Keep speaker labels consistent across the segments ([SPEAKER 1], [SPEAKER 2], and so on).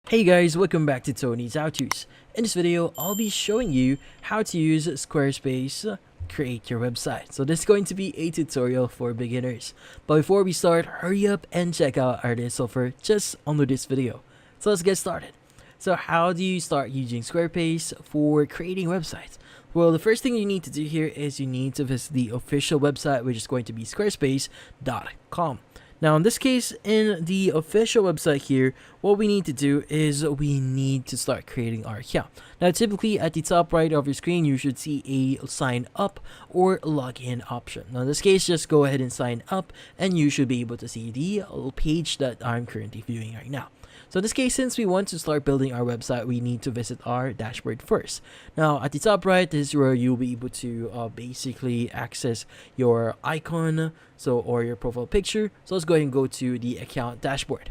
[SPEAKER 1] Hey guys, welcome back to Tony's How-Tos. In this video, I'll be showing you how to use Squarespace to create your website. So this is going to be a tutorial for beginners. But before we start, hurry up and check out our software just under this video. So let's get started. So how do you start using Squarespace for creating websites? Well, the first thing you need to do here is you need to visit the official website, which is going to be squarespace.com. Now, in this case, in the official website here, what we need to do is we need to start creating our account. Now, typically at the top right of your screen, you should see a sign up or login option. Now, in this case, just go ahead and sign up and you should be able to see the page that I'm currently viewing right now. So in this case, since we want to start building our website, we need to visit our dashboard first. Now, at the top right, this is where you'll be able to basically access your icon, or your profile picture. So let's go ahead and go to the account dashboard.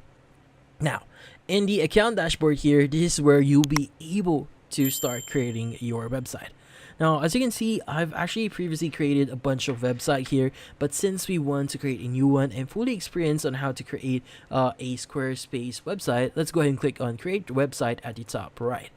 [SPEAKER 1] Now, in the account dashboard here, this is where you'll be able to start creating your website. Now, as you can see, I've actually previously created a bunch of websites here, but since we want to create a new one and fully experience on how to create a Squarespace website, let's go ahead and click on Create Website at the top right.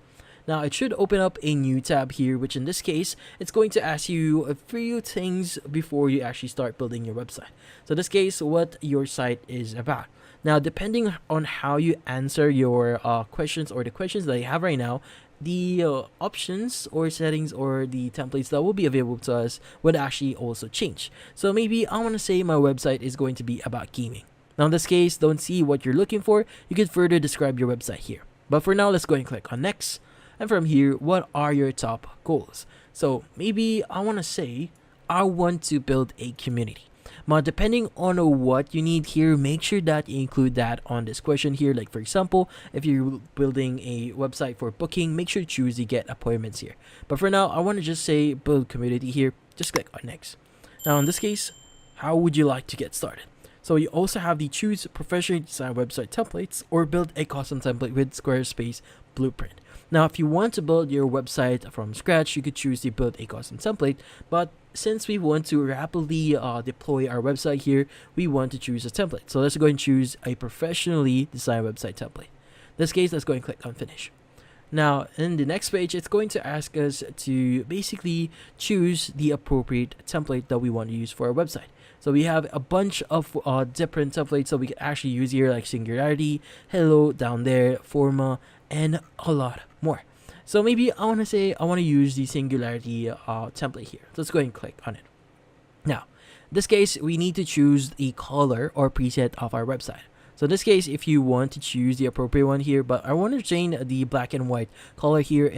[SPEAKER 1] Now, it should open up a new tab here, which in this case, it's going to ask you a few things before you actually start building your website. So in this case, what your site is about. Now, depending on how you answer your questions or the questions that you have right now, the options or settings or the templates that will be available to us would actually also change. So maybe I want to say my website is going to be about gaming. Now in this case, don't see what you're looking for. You can further describe your website here. But for now, let's go and click on next. And from here, what are your top goals? So maybe I want to say I want to build a community. Now, depending on what you need here, make sure that you include that on this question here. Like for example, if you're building a website for booking, make sure to choose the get appointments here. But for now, I want to just say build community here. Just click on next. Now in this case, how would you like to get started? So you also have the choose professionally designed website templates or build a custom template with Squarespace Blueprint. Now, if you want to build your website from scratch, you could choose to build a custom template. But since we want to rapidly deploy our website here, we want to choose a template. So let's go and choose a professionally designed website template. In this case, let's go and click on finish. Now, in the next page, it's going to ask us to basically choose the appropriate template that we want to use for our website. So we have a bunch of different templates that we can actually use here, like Singularity, Hello down there, Forma, and a lot more. So maybe I want to say I want to use the Singularity template here. Let's go ahead and click on it. Now, in this case, we need to choose the color or preset of our website. So in this case, if you want to choose the appropriate one here, but I want to change the black and white color here,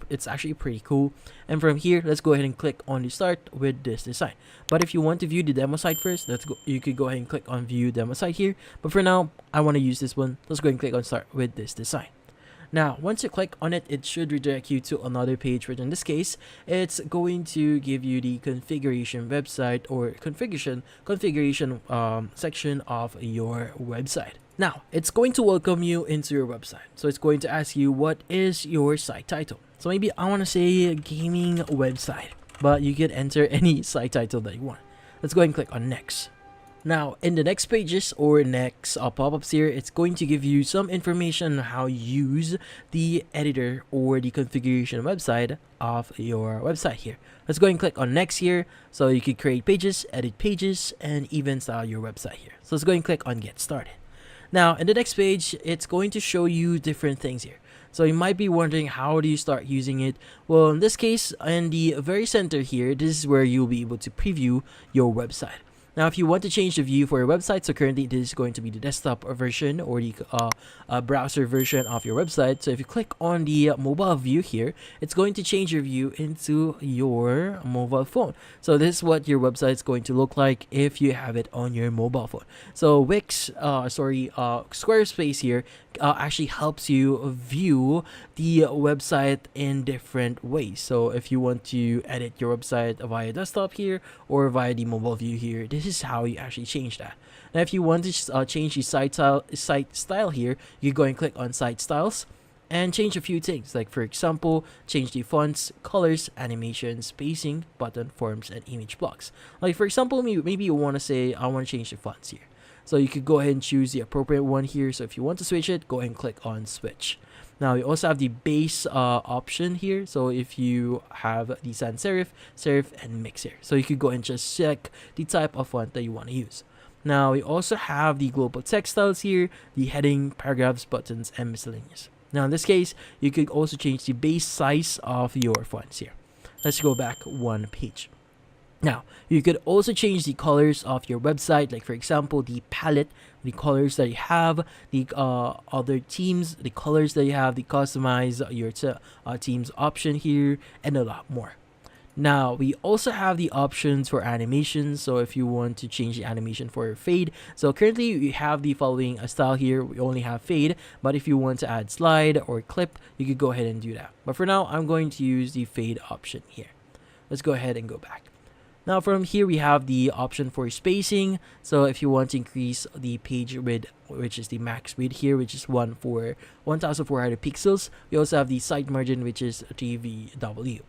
[SPEAKER 1] it's actually pretty cool. And from here, let's go ahead and click on the start with this design. But if you want to view the demo site first, you could go ahead and click on view demo site here. But for now, I want to use this one. Let's go ahead and click on start with this design. Now, once you click on it, it should redirect you to another page, which in this case, it's going to give you the configuration website or configuration section of your website. Now, it's going to welcome you into your website. So it's going to ask you, what is your site title? So maybe I want to say gaming website, but you can enter any site title that you want. Let's go ahead and click on next. Now, in the next pages or next pop-ups here, it's going to give you some information on how you use the editor or the configuration website of your website here. Let's go ahead and click on next here. So you can create pages, edit pages, and even style your website here. So let's go ahead and click on get started. Now, in the next page, it's going to show you different things here. So you might be wondering, how do you start using it? Well, in this case, in the very center here, this is where you'll be able to preview your website. Now, if you want to change the view for your website, so currently this is going to be the desktop version or the browser version of your website. So if you click on the mobile view here, it's going to change your view into your mobile phone. So this is what your website is going to look like if you have it on your mobile phone. So Squarespace here actually helps you view the website in different ways. So if you want to edit your website via desktop here or via the mobile view here, this is how you actually change that. Now, if you want to change the site style here, you go and click on site styles and change a few things. Like for example, change the fonts, colors, animation, spacing, button, forms, and image blocks. Like for example, maybe you want to say I want to change the fonts here. So you could go ahead and choose the appropriate one here. So if you want to switch it, go ahead and click on switch. Now we also have the base option here. So if you have the sans serif, serif, and mix here, so you could go and just check the type of font that you want to use. Now we also have the global text styles here, the heading, paragraphs, buttons, and miscellaneous. Now in this case, you could also change the base size of your fonts here. Let's go back one page. Now, you could also change the colors of your website, like for example, the palette, the colors that you have, the other themes, the colors that you have, the customize your themes option here, and a lot more. Now, we also have the options for animations. So if you want to change the animation for your fade, so currently we have the following style here. We only have fade, but if you want to add slide or clip, you could go ahead and do that. But for now, I'm going to use the fade option here. Let's go ahead and go back. Now from here we have the option for spacing. So if you want to increase the page width, which is the max width here, which is 1400 pixels. We also have the site margin, which is TVW.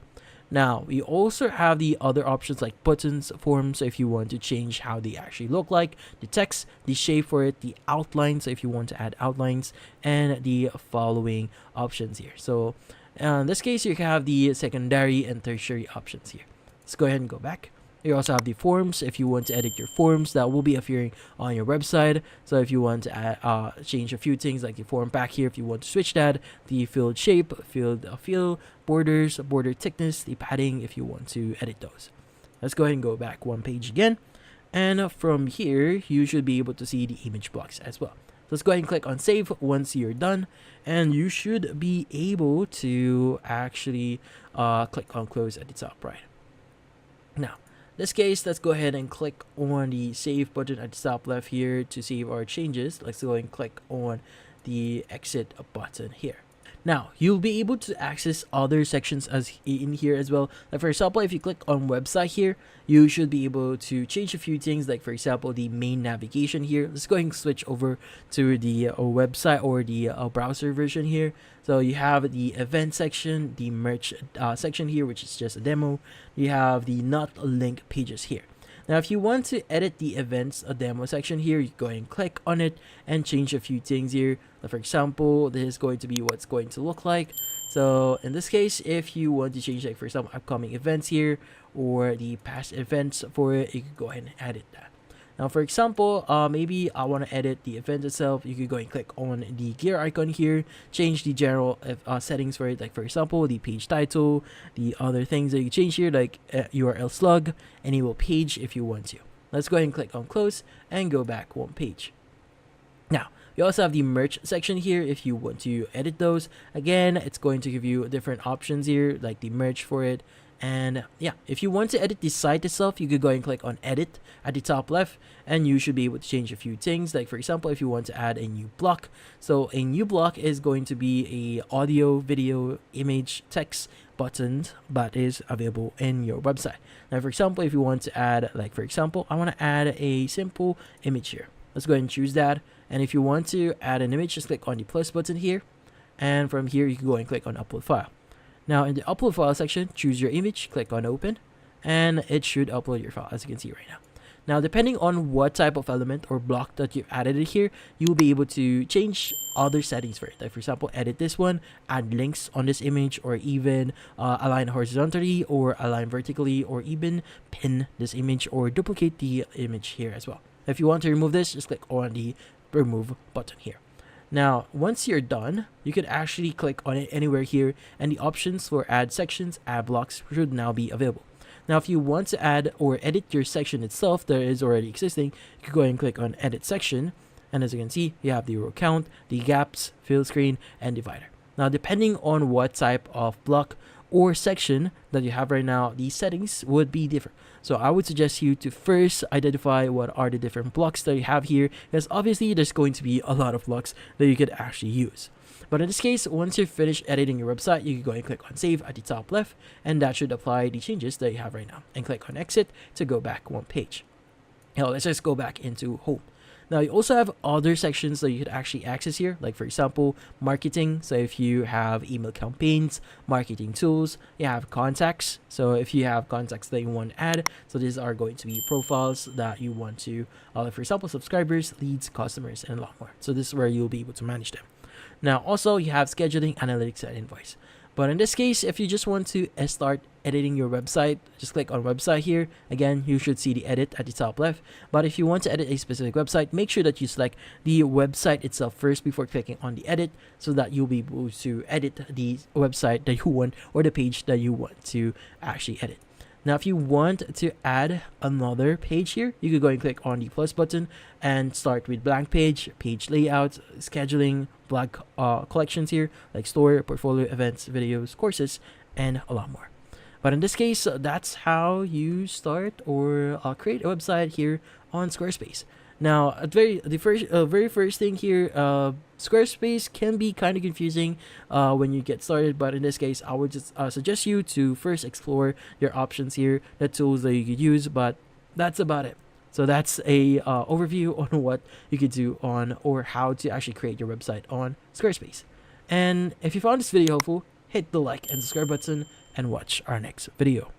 [SPEAKER 1] Now we also have the other options like buttons, forms, so if you want to change how they actually look like, the text, the shape for it, the outlines, so if you want to add outlines, and the following options here. So in this case you have the secondary and tertiary options here. Let's go ahead and go back. You also have the forms. If you want to edit your forms, that will be appearing on your website. So if you want to add, change a few things like the form back here, if you want to switch that, the field shape, field fill, borders, border thickness, the padding, if you want to edit those. Let's go ahead and go back one page again. And from here, you should be able to see the image blocks as well. Let's go ahead and click on save once you're done, and you should be able to actually click on close at the top right. Now, in this case, let's go ahead and click on the save button at the top left here to save our changes. Let's go ahead and click on the exit button here. Now, you'll be able to access other sections as in here as well. Like for example, if you click on website here, you should be able to change a few things. Like for example, the main navigation here. Let's go ahead and switch over to the website or the browser version here. So you have the event section, the merch section here, which is just a demo. You have the not link pages here. Now, if you want to edit the events demo section here, you go ahead and click on it and change a few things here. For example, this is going to be what's going to look like. So in this case, if you want to change, like for example, upcoming events here or the past events for it, you can go ahead and edit that. Now, for example, maybe I want to edit the event itself. You could go and click on the gear icon here, change the general settings for it. Like for example, the page title, the other things that you change here, like URL slug, enable page if you want to. Let's go ahead and click on close and go back one page. Now, we also have the merch section here if you want to edit those. Again, it's going to give you different options here, like the merch for it. And yeah, if you want to edit the site itself, you could go and click on edit at the top left, and you should be able to change a few things. Like for example, if you want to add a new block, so a new block is going to be a audio, video, image, text buttons that is available in your website. Now, for example, if you want to add, like for example, I want to add a simple image here. Let's go ahead and choose that. And if you want to add an image, just click on the plus button here, and from here you can go and click on upload file. Now in the upload file section, choose your image, click on open, and it should upload your file as you can see right now. Now, depending on what type of element or block that you've added it here, you'll be able to change other settings for it. Like for example, edit this one, add links on this image, or even align horizontally or align vertically, or even pin this image or duplicate the image here as well. If you want to remove this, just click on the remove button here. Now, once you're done, you can actually click on it anywhere here, and the options for add sections, add blocks should now be available. Now, if you want to add or edit your section itself that is already existing, you can go ahead and click on edit section. And as you can see, you have the row count, the gaps, fill screen, and divider. Now, depending on what type of block or section that you have right now, these settings would be different. So I would suggest you to first identify what are the different blocks that you have here, because obviously there's going to be a lot of blocks that you could actually use. But in this case, once you're finished editing your website, you can go ahead and click on save at the top left, and that should apply the changes that you have right now. And click on exit to go back one page. Now let's just go back into home. Now you also have other sections that you could actually access here, like for example, marketing. So if you have email campaigns, marketing tools, you have contacts. So if you have contacts that you want to add, so these are going to be profiles that you want to, for example, subscribers, leads, customers, and a lot more. So this is where you'll be able to manage them. Now also you have scheduling, analytics, and invoice. But in this case, if you just want to start editing your website, just click on website here. Again, you should see the edit at the top left. But if you want to edit a specific website, make sure that you select the website itself first before clicking on the edit, so that you'll be able to edit the website that you want, or the page that you want to actually edit. Now, if you want to add another page here, you could go and click on the plus button and start with blank page, page layout, scheduling, blog collections here, like store, portfolio, events, videos, courses, and a lot more. But in this case, that's how you start or create a website here on Squarespace. Now, very first thing here, Squarespace can be kind of confusing when you get started, but in this case, I would just suggest you to first explore your options here, the tools that you could use, but that's about it. So that's a overview on what you could do on, or how to actually create your website on Squarespace. And if you found this video helpful, hit the like and subscribe button and watch our next video.